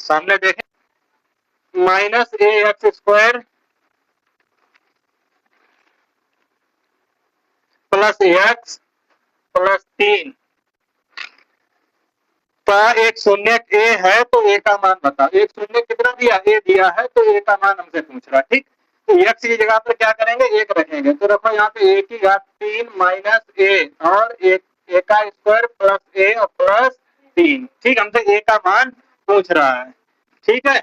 सामने देखें minus a x square plus x plus 3 का एक शून्य ए है तो ए का मान बताओ। एक शून्य कितना दिया, ए दिया है, तो ए का मान हमसे पूछ रहा है। ठीक, तो एक्स की जगह पर क्या करेंगे, एक रखेंगे, तो रखो यहाँ पे ए की घात 3 माइनस ए और ए का स्क्वायर प्लस ए और प्लस 3। ठीक, हमसे ए का मान पूछ रहा है। ठीक है,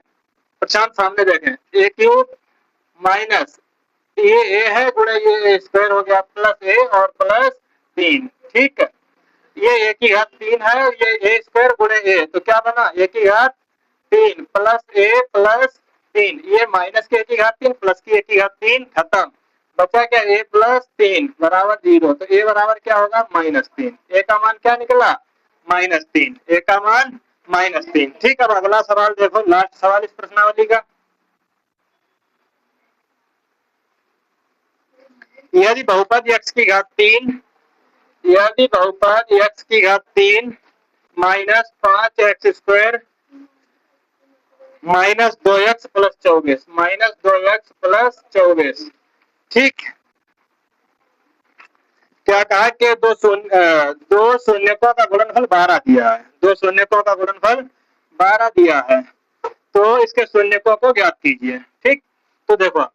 प्रशांत सामने देखें, ए क्यूब माइनस ये है गुणे ये स्क्वायर हो गया प्लस ए और प्लस 3। ठीक है, ये ए की घात 3 है और ये ए स्क्वायर गुणे ए, तो क्या बना, ए की घात 3 प्लस ए प्लस 3, ये माइनस की ए की घात 3 प्लस की ए की घात 3, खत्म। बचा क्या, ए प्लस 3 बराबर 0, तो ए बराबर क्या होगा, -3। ए का मान क्या निकला, -3, ए का मान -3। ठीक, अब अगला सवाल देखो, लास्ट सवाल इस प्रश्नावली का। यदि बहुपद x की घात 3, यदि बहुपद x की घात 3 minus 5x square minus 2x plus 24 minus 2x plus 24। ठीक, क्या कहा कि दो शून्यकों का गुणनफल 12 दिया है, दो शून्यकों का गुणनफल 12 दिया है, तो इसके शून्यकों को ज्ञात कीजिए। ठीक, तो देखो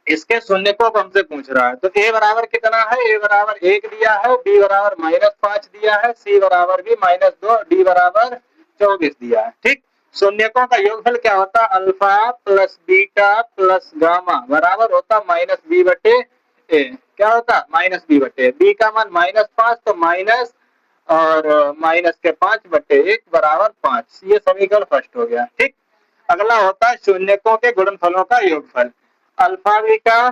इसके शून्यकों को हमसे पूछ रहा है, तो ए बराबर कितना है, ए बराबर 1 दिया है, बी बराबर -5 दिया है, सी बराबर भी -2, डी बराबर 24 दिया है। ठीक, शून्यकों का योगफल क्या होता है, alpha plus beta plus gamma बराबर होता -b बटे ए। क्या होता, -b बटे, बी का मान -5, तो माइनस और माइनस के 5 बटे 1 बराबर 5। ये समीकरण फर्स्ट हो गया। ठीक, अगला होता है शून्यकों के गुणनफलों का योगफल, alpha beta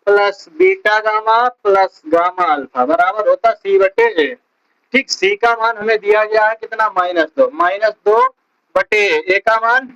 plus beta gamma plus gamma alpha बराबर होता सी बटे ए। ठीक, सी का मान हमें दिया गया है कितना, -2 बटे ए का मान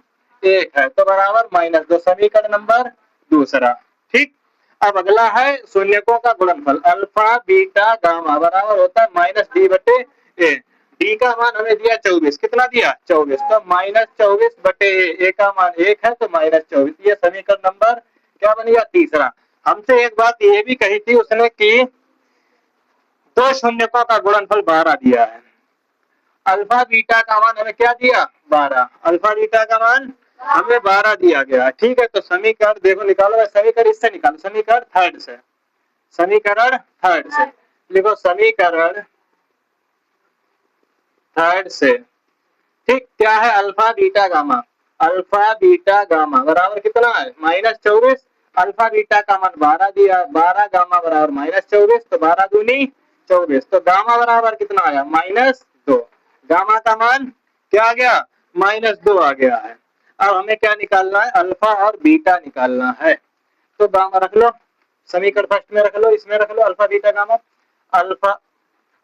1 है, तो बराबर -2, समीकरण नंबर दूसरा। ठीक, अब अगला है शून्यकों का गुणनफल, अल्फा बीटा गामा बराबर होता है -d बटे ए। डी का मान हमें दिया 24, कितना दिया, 24, तो -24 बटे ए का मान 1 है, तो -24। ये समीकरण नंबर क्या बन गया, तीसरा। हमसे एक बात ये भी कही थी उसने कि दो शून्यकों का गुणनफल 12 दिया है, अल्फा बीटा का मान हमें क्या दिया, 12, अल्फा बीटा का मान हमें 12 दिया गया। ठीक है, तो समीकरण देखो निकालो, समीकरण इससे निकालो, समीकरण थर्ड से, समीकरण थर्ड से लिखो, समीकरण थर्ड से। ठीक, क्या है, alpha beta gamma, alpha beta gamma बराबर कितना है, -24, अल्फा बीटा का मान 12 दिया, 12 गामा बराबर -24, तो 12 दूनी 24, तो गामा बराबर कितना आया, -2, गामा का मान क्या आ गया, -2 आ गया है। अब हमें क्या निकालना है, अल्फा और बीटा निकालना है, तो गामा रख लो, समीकरण फर्स्ट में रख लो, इसमें रख लो alpha beta gamma,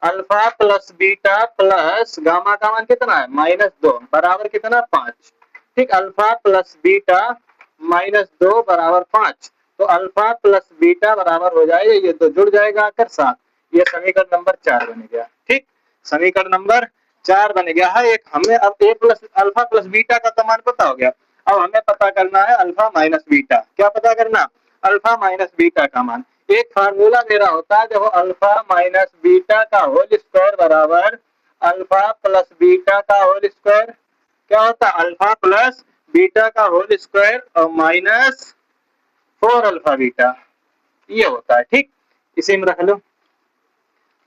alpha plus beta plus gamma का मान कितना है, -2 बराबर कितना, 5। ठीक, अल्फा प्लस बीटा -2 बराबर 5, तो अल्फा प्लस बीटा बराबर हो जाएगा, ये तो जुड़ जाएगा आकर 7। ये समीकरण नंबर 4 बन गया। ठीक, समीकरण नंबर 4 बन गया है। एक हमें अब ए प्लस अल्फा प्लस बीटा का मान पता हो गया, अब हमें पता करना है अल्फा माइनस बीटा। क्या पता करना, अल्फा माइनस बीटा का मान। एक फार्मूला मेरा होता है, देखो अल्फा माइनस बीटा का होल स्क्वायर बराबर अल्फा प्लस बीटा का होल स्क्वायर। क्या होता है, अल्फा प्लस बीटा का होल स्क्वायर और -4 अल्फा बीटा, ये होता है। ठीक, इसी में रख लो,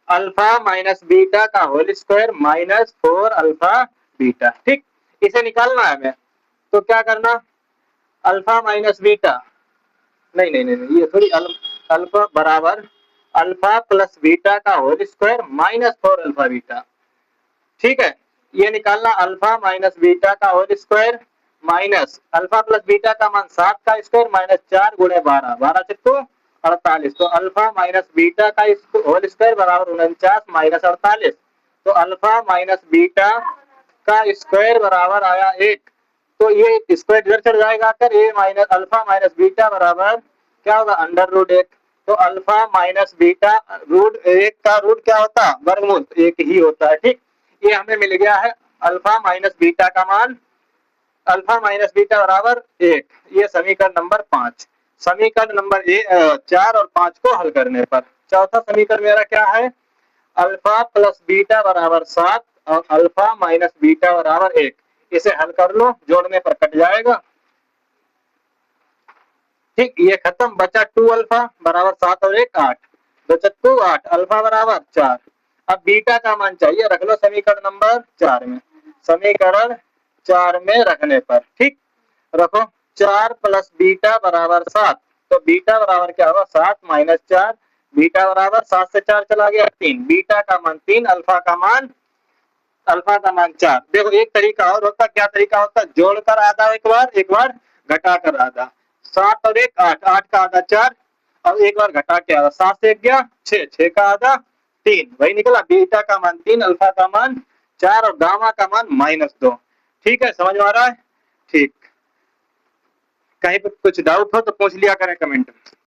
अल्फा माइनस बीटा का होल स्क्वायर -4 अल्फा बीटा। ठीक, इसे निकालना है हमें, तो क्या करना, अल्फा माइनस बीटा, नहीं, ये थोड़ी, अल्फा बराबर अल्फा प्लस बीटा का होल स्क्वायर -4 अल्फा बीटा। ठीक है, ये निकालना, अल्फा माइनस बीटा का whole square minus alpha plus beta का मान 7 का स्क्वायर -4 गुणे 12, 12 चित्तो 48, तो अल्फा माइनस बीटा का होल स्क्वायर बराबर 49 माइनस 48, तो अल्फा माइनस बीटा का स्क्वायर बराबर आया 1, तो ये स्क्वायर इधर चढ़ जाएगा कर, ए माइनस अल्फा माइनस बीटा बराबर क्या होगा, √1, तो अल्फा माइनस बीटा √1 का रूट क्या होता है, वर्गमूल 1 ही होता है। ठीक, ये हमें मिल गया है अल्फा माइनस बीटा का मान, अल्फा माइनस बीटा बराबर 1। ये समीकरण नंबर 5। समीकरण नंबर 4 और 5 को हल करने पर चौथा समीकरण मेरा क्या है, अल्फा प्लस बीटा बराबर 7 और अल्फा माइनस बीटा बराबर 1। इसे हल कर लो, जोड़ने पर कट जाएगा। ठीक, ये खत्म, बचा 2 अल्फा बराबर 7 और 1 8, 2 चक्कू 8, अल्फा बराबर 4। अब बीटा का मान चाहिए, रख लो समीकरण नंबर 4 में, समीकरण 4 में रखने पर ठीक रखो 4 प्लस बीटा बराबर 7। तो बीटा बराबर क्या होगा 7 माइनस 4, बीटा बराबर 7 से 4 चला गया 3, बीटा का मान 3, अल्फा का मान 4। देखो एक तरीका और होता, क्या तरीका होता, जोड़कर आधा एक बार घटाकर आधा। 7 और 1 8, 8 का आधा 4 और एक बार घटा के आधा, 7 से 1 गया 6, 6 का आधा 3, वही निकला। बीटा का मान 3, अल्फा का मान 4 और गामा का मान -2। ठीक है, समझ में आ रहा है? ठीक, कहीं पर कुछ डाउट हो तो पूछ लिया करें कमेंट में।